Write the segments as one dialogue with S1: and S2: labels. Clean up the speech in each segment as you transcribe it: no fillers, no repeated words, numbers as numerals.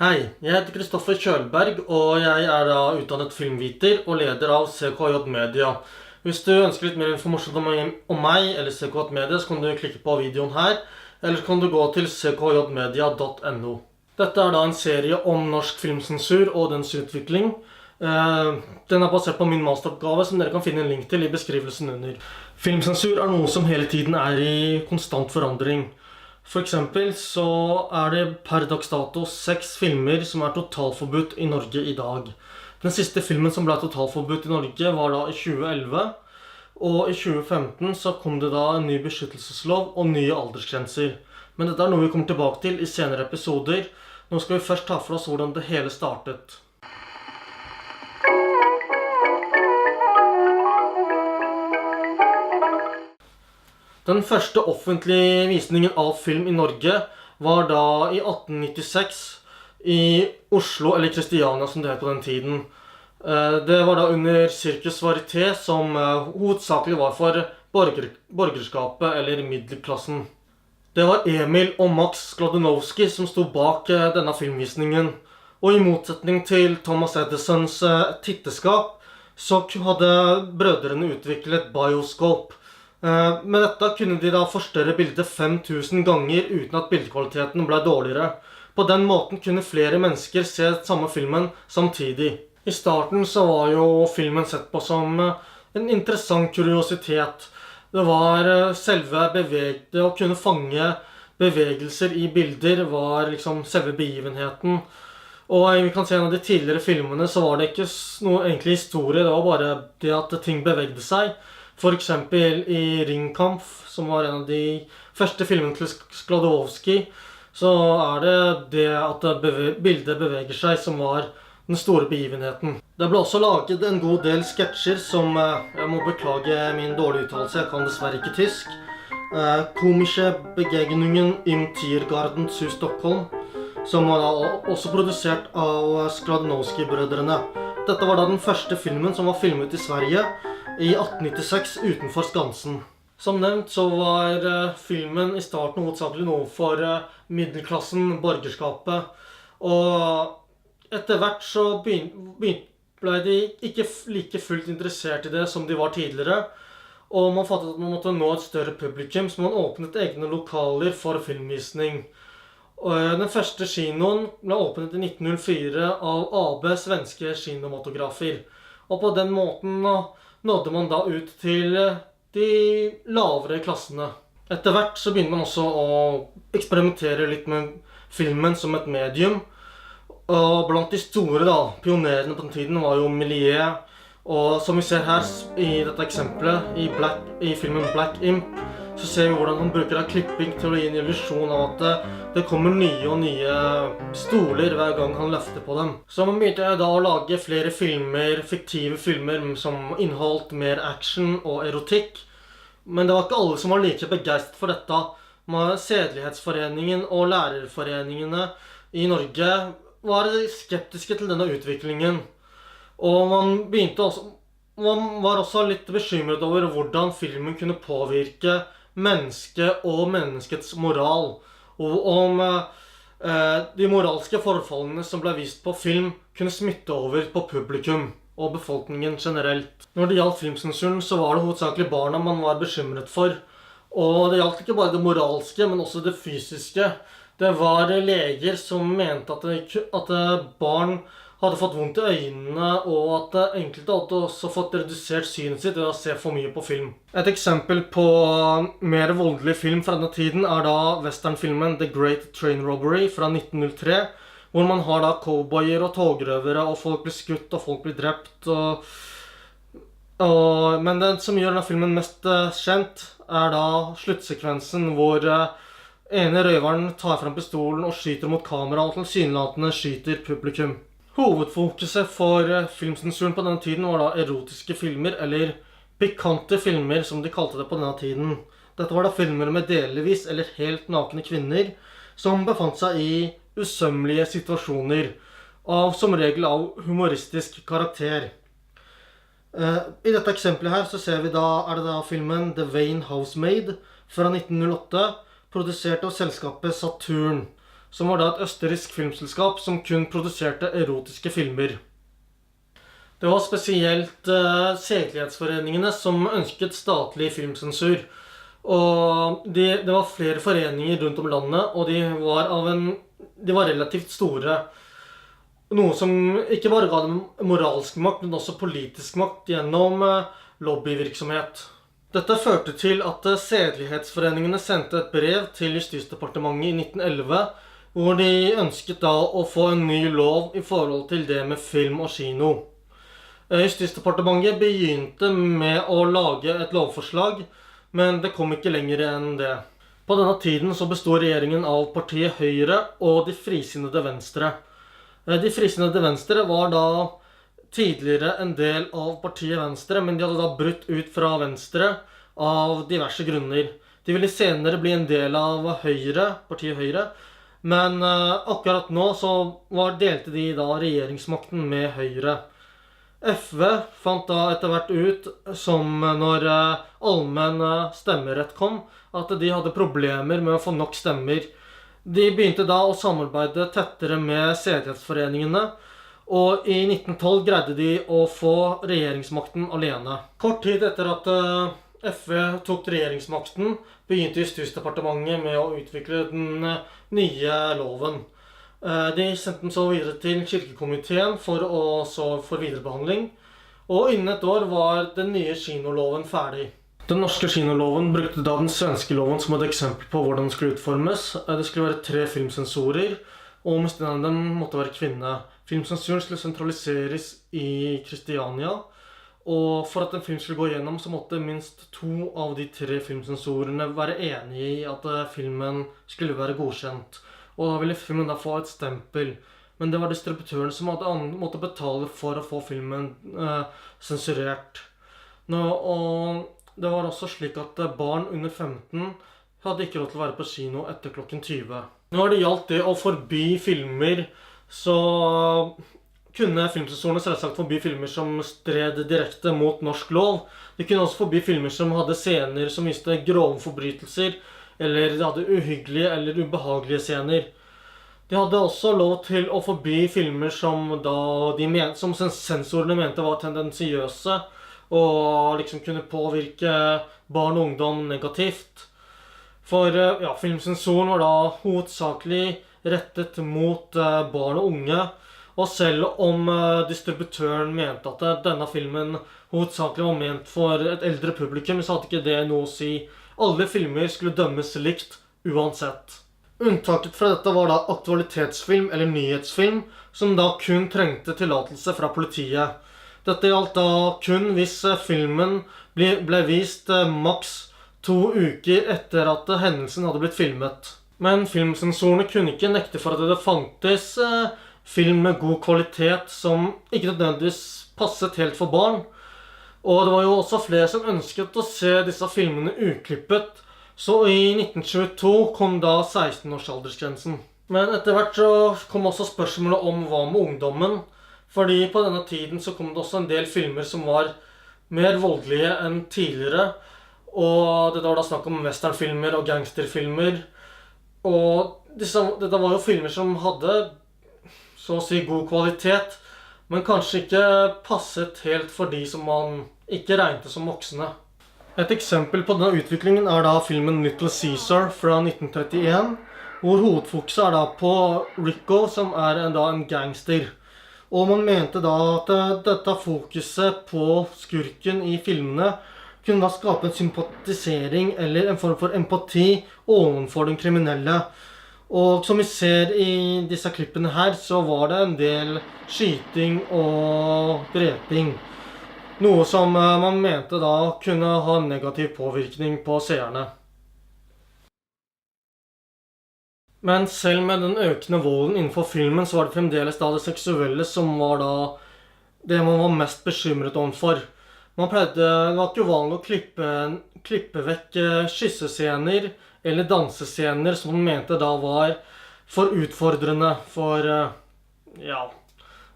S1: Hei, jeg heter Kristoffer Kjølberg, og jeg er da utdannet filmviter og leder av CKJ Media. Hvis du ønsker litt mer informasjon om meg eller CKJ Media, så kan du klikke på videoen her, eller så kan du gå til ckjmedia.no. Dette er da en serie om norsk filmsensur og dens utvikling. Den er basert på min masteroppgave, som dere kan finne en link til i beskrivelsen under. Filmsensur er noe som hele tiden er i konstant forandring. For eksempel så er det per dags dato 6 filmer som er totalforbudt i Norge i dag. Den siste filmen som ble totalforbudt i Norge var da i 2011, og i 2015 så kom det da en ny beskyttelseslov og nye aldersgrenser. Men dette er noe vi kommer tilbake til i senere episoder. Nå skal vi først ta for oss hvordan det hele startet. Den første offentlige visningen av film i Norge var da i 1896 i Oslo, eller Kristiania som det het på den tiden. Det var da under Circus Varieté, som hovedsakelig var for borgerskapet eller middelklassen. Det var Emil og Max Sklodunowsky som stod bak denne filmvisningen. Og i motsetning til Thomas Edisons titteskap, så hadde brødrene utviklet Bioscope. Med dette kunne de da forstørre bildet 5000 ganger uten at bildekvaliteten ble dårligere. På den måten kunne flere mennesker se samme filmen samtidig. I starten så var jo filmen sett på som en interessant kuriositet. Det var det å kunne fange bevegelser i bilder var liksom selve begivenheten. Og vi kan se en av de tidligere filmene så var det ikke noe egentlig historie, det var bare det at ting bevegde seg. For eksempel i Ringkampf, som var en av de første filmene til Sklodowsky, så er det at bildet beveger seg som var den store begivenheten. Det ble også laget en god del sketsjer som, jeg må beklage min dårlige uttalelse, jeg kan dessverre ikke tysk. Komische Begegnungen im Tiergarten zu Stockholm, som var da også produsert av Sklodowsky-brødrene. Dette var da den første filmen som var filmet i Sverige, i 1896 utenfor Skansen. Som nevnt så var filmen i starten hovedsakelig noe for middelklassen, borgerskapet. Og etter hvert så ble de ikke like fullt interessert i det som de var tidligere. Og man fattet at man måtte nå et større publikum, så man åpnet egne lokaler for filmvisning. Og den første kinoen ble åpnet i 1904 av AB svenske kinomatografer. Og på den måten nådde man da ut til de lavere klassene. Etter hvert så begynte man også å eksperimentere litt med filmen som et medium. Og blant de store pionerene på den tiden var jo Méliès. Og som vi ser her i dette eksempelet, i filmen Black Imp, så ser vi hvordan han bruker klipping til å gi en illusjon av at det kommer nye og nye stoler hver gang han løfter på dem. Så man begynte da å lage flere filmer, fiktive filmer som inneholdt mer action og erotikk. Men det var ikke alle som var like begeistret for dette. Sedelighetsforeningen og lærerforeningene i Norge var skeptiske til denne utviklingen. Og man var også litt bekymret over hvordan filmen kunne påvirke mennesket og menneskets moral. Og om de moralske forfallene som ble vist på film kunne smitte over på publikum og befolkningen generelt. Når det gjaldt filmsensuren så var det hovedsakelig barna man var bekymret for. Og det gjaldt ikke bare det moralske, men også det fysiske. Det var leger som mente at barn hadde fått vondt i øynene, og at enkelte hadde også fått redusert synet sitt ved å se for mye på film. Et eksempel på mer voldelig film fra denne tiden er da westernfilmen The Great Train Robbery fra 1903, hvor man har da cowboyer og togrøvere, og folk blir skutt og folk blir drept. Men det som gjør denne filmen mest kjent er da sluttsekvensen hvor ene røveren tar frem pistolen og skyter mot kamera og tilsynelatende skyter publikum. Hovedfokuset for filmsensuren på denne tiden var da erotiske filmer, eller pikante filmer som de kalte det på denne tiden. Dette var da filmer med delvis eller helt nakne kvinner som befant seg i usømmelige situasjoner, som regel av humoristisk karakter. I dette eksempelet her så ser vi er det filmen The Vain Housemaid fra 1908, produsert av selskapet Saturn. som var da et østerriksk filmselskap som kun produserte erotiske filmer. Det var spesielt sedelighetsforeningene som ønsket statlig filmsensur. Og det var flere foreninger rundt om landet, og de var relativt store. Noe som ikke bare ga dem moralsk makt, men også politisk makt gjennom lobbyvirksomhet. Dette førte til at sedelighetsforeningene sendte et brev til Justisdepartementet i 1911, hvor de ønsket da å få en ny lov i forhold til det med film og kino. Justisdepartementet begynte med å lage et lovforslag, men det kom ikke lenger enn det. På denne tiden så bestod regjeringen av partiet Høyre og de frisinnede Venstre. De frisinnede Venstre var da tidligere en del av partiet Venstre, men de hadde da brutt ut fra Venstre av diverse grunner. De ville senere bli en del av Høyre, partiet Høyre, men akkurat nå så delte de da regjeringsmakten med Høyre. FV fant da etter hvert ut, som når allmenn stemmerett kom, at de hadde problemer med å få nok stemmer. De begynte da å samarbeide tettere med sedelighetsforeningene, og i 1912 greide de å få regjeringsmakten alene. Kort tid etter at FV tok regjeringsmakten, begynte Justisdepartementet med å utvikle den nye loven. De sendte den så videre til kirkekomiteen for viderebehandling, og innen et år var den nye kinoloven ferdig. Den norske kinoloven brukte da den svenske loven som et eksempel på hvordan den skulle utformes. Det skulle være 3 filmsensorer, og mest en av dem måtte være kvinne. Filmsensuren skulle sentraliseres i Kristiania, og for at en film skulle gå igjennom så måtte minst 2 av de 3 filmsensorene være enige i at filmen skulle være godkjent. Og da ville filmen da få et stempel. Men det var distributøren som måtte betale for å få filmen sensurert. Og det var også slik at barn under 15 hadde ikke lov til å være på kino etter klokken 20. Når det gjaldt det å forby filmer, så kunne filmsensorene selvsagt forby filmer som stred direkte mot norsk lov. De kunne også forby filmer som hadde scener som viste grove forbrytelser, eller de hadde uhyggelige eller ubehagelige scener. De hadde også lov til å forby filmer som sensorene mente var tendensiøse, og liksom kunne påvirke barn og ungdom negativt. For filmsensoren var da hovedsakelig rettet mot barn og unge, og selv om distributøren mente at denne filmen hovedsakelig var ment for et eldre publikum, så hadde ikke det noe å si. Alle filmer skulle dømmes likt uansett. Unntaket fra dette var da aktualitetsfilm eller nyhetsfilm, som da kun trengte tillatelse fra politiet. Dette gjaldt da kun hvis filmen ble vist maks 2 uker etter at hendelsen hadde blitt filmet. Men filmsensorene kunne ikke nekte for at det fantes film med god kvalitet som ikke nødvendigvis passet helt for barn. Og det var jo også flere som ønsket å se disse filmene uklippet, så i 1922 kom da 16-årsaldersgrensen. Men etter hvert så kom også spørsmålet om hva med ungdommen, fordi på denne tiden så kom det også en del filmer som var mer voldelige enn tidligere, og det var da snakk om westernfilmer og gangsterfilmer. Og dette var jo filmer som hadde så å si god kvalitet, men kanskje ikke passet helt for de som man ikke regnet som voksne. Et eksempel på denne utviklingen er da filmen Little Caesar fra 1931, hvor hovedfokuset er da på Rico, som er da en gangster. Og man mente da at dette fokuset på skurken i filmene kunne da skape en sympatisering eller en form for empati overfor den kriminelle. Og som vi ser i disse klippene her, så var det en del skyting og dreping. Noe som man mente da kunne ha en negativ påvirkning på seerne. Men selv med den økende volden innenfor filmen, så var det fremdeles da det seksuelle som var da det man var mest bekymret for. Det var ikke uvanlig å klippe vekk kyssescener eller dansescener som man mente da var for utfordrende for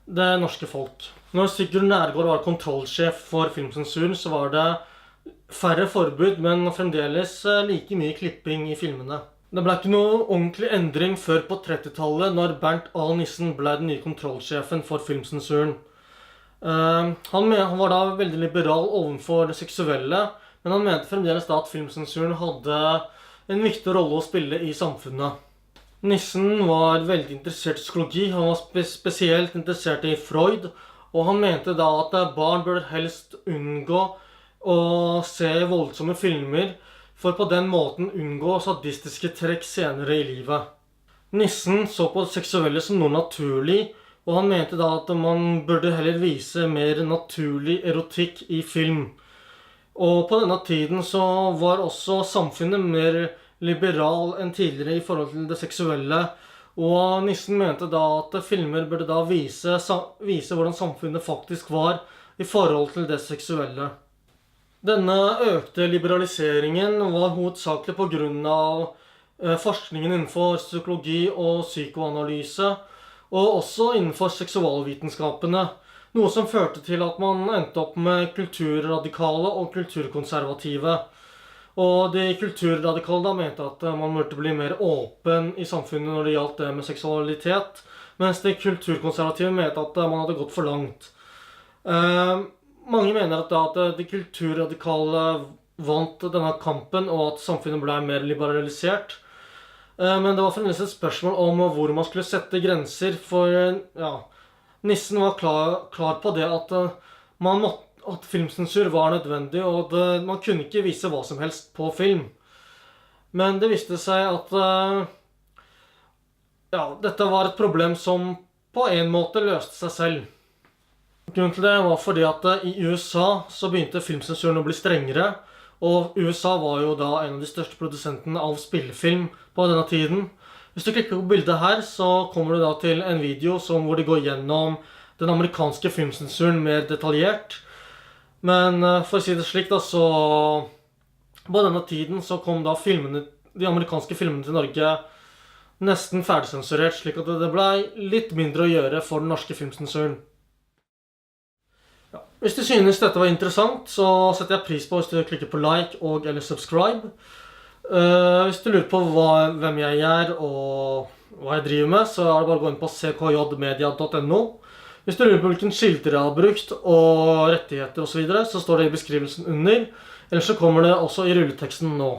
S1: det norske folk. Når Sigurd Nærgaard var kontrollsjef for filmsensuren, så var det færre forbud, men fremdeles like mye klipping i filmene. Det ble ikke noe ordentlig endring før på 30-tallet, når Bernt A. Nissen ble den nye kontrollsjefen for filmsensuren. Han var da veldig liberal overfor det seksuelle, men han mente fremdeles da at filmsensuren hadde en viktig rolle å spille i samfunnet. Nissen var veldig interessert i psykologi, han var spesielt interessert i Freud, og han mente da at barn bør helst unngå å se voldsomme filmer, for på den måten unngå sadistiske trekk senere i livet. Nissen så på det seksuelle som noe naturlig, og han mente da at man burde heller vise mer naturlig erotikk i film. Og på denne tiden så var også samfunnet mer liberal enn tidligere i forhold til det seksuelle, og Nissen mente da at filmer burde da vise hvordan samfunnet faktisk var i forhold til det seksuelle. Denne økte liberaliseringen var hovedsakelig på grunn av forskningen innenfor psykologi og psykoanalyse, og også innenfor seksualvitenskapene, noe som førte til at man endte opp med kulturradikale og kulturkonservative. Og de kulturradikale da mente at man burde bli mer åpen i samfunnet når det gjaldt det med seksualitet, mens de kulturkonservative mente at man hadde gått for langt. Mange mener at de kulturradikale vant denne kampen, og at samfunnet ble mer liberalisert. Men det var fremdeles et spørsmål om hvor man skulle sette grenser, for Nissen var klar på det at filmsensur var nødvendig, og man kunne ikke vise hva som helst på film. Men det viste seg at dette var et problem som på en måte løste seg selv. Grunnen til det var fordi at i USA så begynte filmsensuren å bli strengere, og USA var jo da en av de største produsentene av spillefilm på denne tiden. Hvis du klikker på bildet her, så kommer du da til en video hvor de går gjennom den amerikanske filmsensuren mer detaljert. Men for å si det slik da, så på denne tiden så kom da de amerikanske filmene til Norge nesten ferdigsensurert, slik at det ble litt mindre å gjøre for den norske filmsensuren. Hvis du synes dette var interessant, så setter jeg pris på hvis du klikker på like og eller subscribe. Hvis du lurer på hvem jeg er og hva jeg driver med, så er det bare å gå inn på ckjmedia.no. Hvis du lurer på hvilken skilter jeg har brukt og rettigheter og så videre, så står det i beskrivelsen under. Ellers så kommer det også i rulleteksten nå.